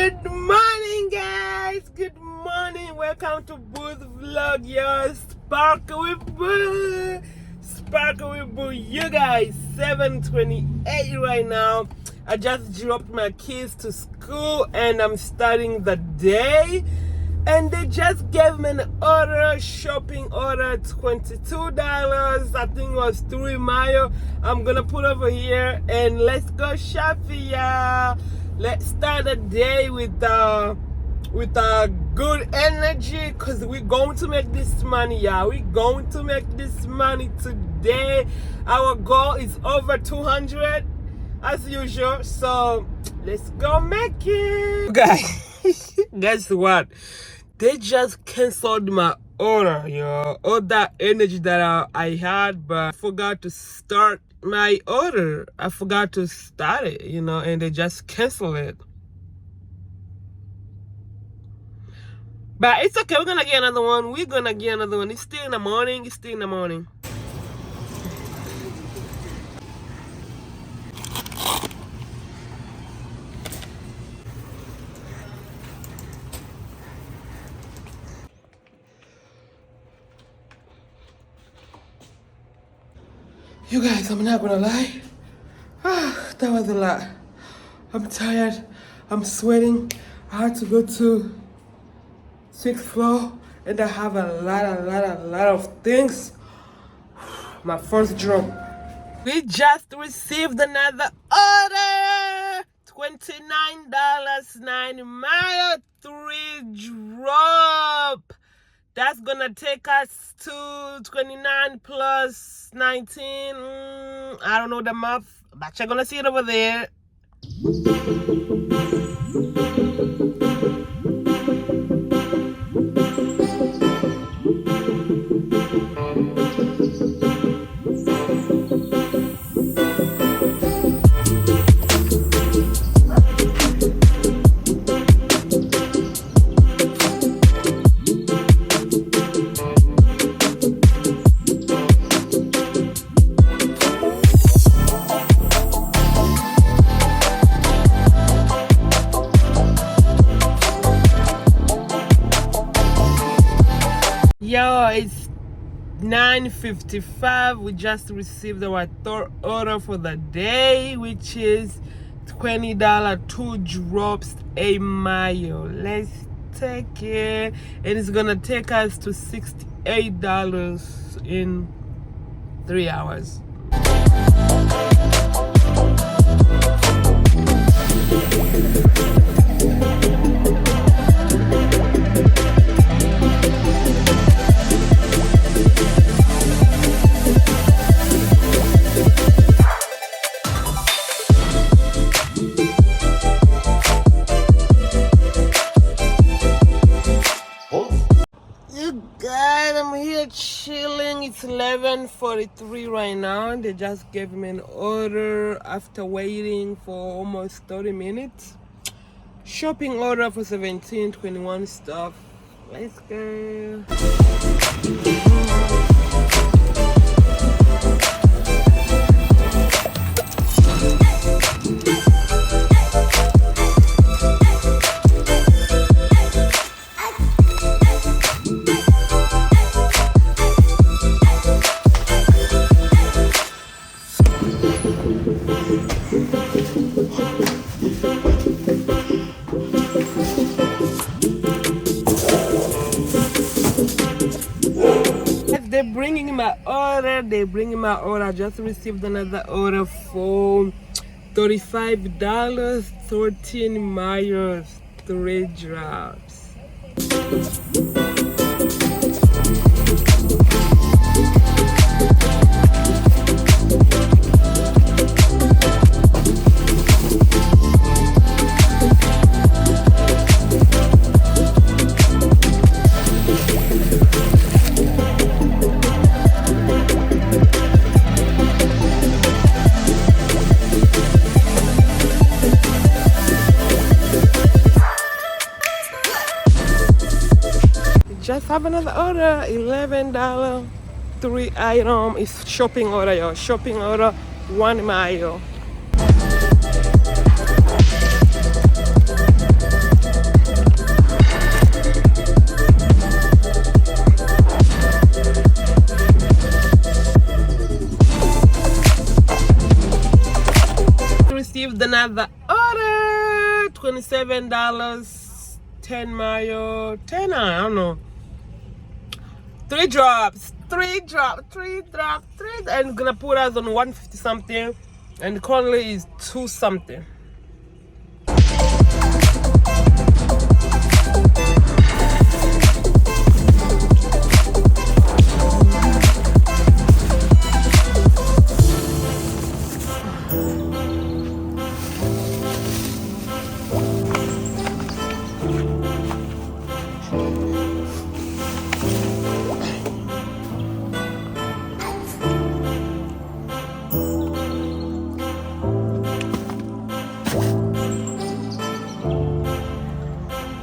Good morning, guys. Good morning. Welcome to Boo's Vlog, your Sparkle with Boo. Sparkle with Boo, you guys. 7:28 right now. I just dropped my kids to school and I'm starting the day. And they just gave me an order, shopping order, $22. I think it was 3 miles. I'm gonna put over here and let's go shopping, y'all. Let's start the day with good energy, cause we're going to make this money, y'all. We're going to make this money today. Our goal is over 200 as usual. So let's go make it, guys. Guess what? They just canceled my order, yo. All that energy that I had, but I forgot to start my order. I forgot to start it, and they just canceled it. But it's okay. We're gonna get another one. It's still in the morning. You guys, I'm not gonna lie. That was a lot. I'm tired. I'm sweating. I had to go to 6th floor and I have a lot of things. My first drop. We just received another order. $29, 9 mile, 3 drop. That's gonna take us to 29 plus 19. I don't know the math, but you're gonna see it over there. Yo, it's 9:55. We just received our third order for the day, which is $20, 2 drops, 8 mile. Let's take it, and it's gonna take us to $68 in 3 hours. Chilling. It's 11:43 right now. They just gave me an order after waiting for almost 30 minutes. Shopping order for 1721 stuff. Let's go. They're bringing my order. I just received another order for $35, 13 miles, 3 drops. Just have another order, $11, 3 item. It's shopping order, y'all. Shopping order, 1 mile. another order. $27, 10 mayo, 10, I don't know. 3 drops, and gonna put us on 150 something, and currently is 2 something.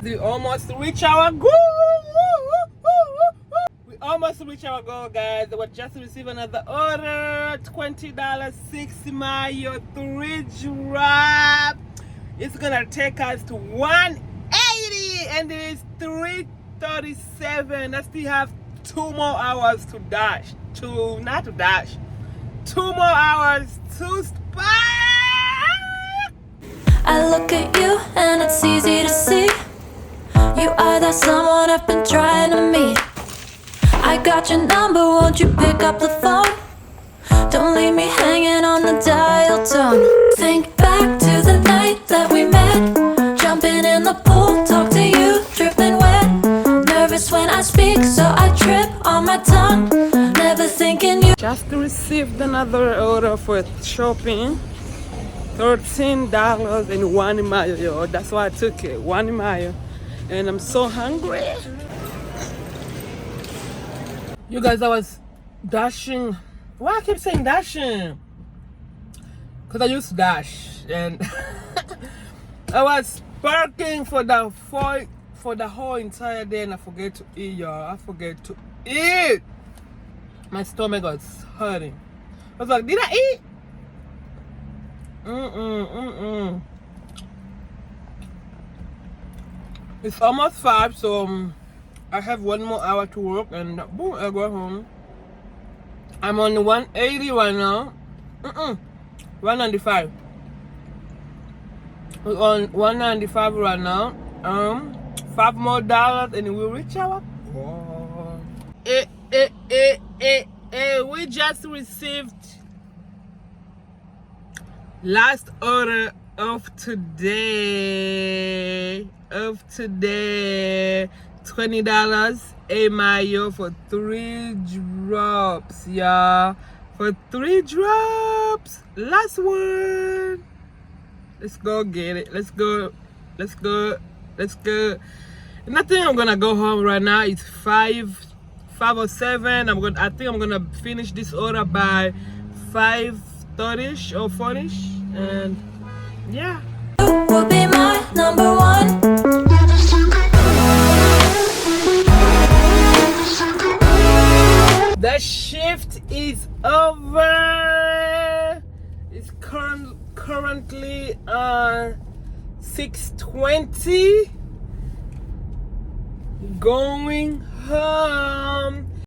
We almost reach our goal. We almost reach our goal, guys. We just received another order. $20, 6 mayo, 3 drop. It's gonna take us to 180, and it is 3:37. I still have 2 more hours to dash. 2 more hours to Spark. I look at you and it's easy to see. You are that someone I've been trying to meet. I got your number, won't you pick up the phone? Don't leave me hanging on the dial tone. Think back to the night that we met. Jumping in the pool, talk to you, dripping wet. Nervous when I speak, so I trip on my tongue. Never thinking you. Just received another order for shopping. $13 and 1 mayo. That's why I took it, 1 mayo. And I'm so hungry. You guys, I was dashing. Why I keep saying dashing? Because I used to dash, and I was parking for the whole entire day, and I forget to eat, y'all. I forget to eat. My stomach was hurting. I was like, did I eat? It's almost 5, so I have 1 more hour to work, and boom, I go home. I'm on 180 right now. 195. We're on 195 right now. $5 more, and we'll reach our goal. We just received last order of today. $20 a mayo for 3 drops, y'all. For 3 drops. Last one. Let's go get it. Let's go. And I think I'm gonna go home right now. It's 5:07. I think I'm gonna finish this order by 5:30ish or 4ish. And yeah. You will be my number 1. The shift is over. It's currently 6:20. Going home.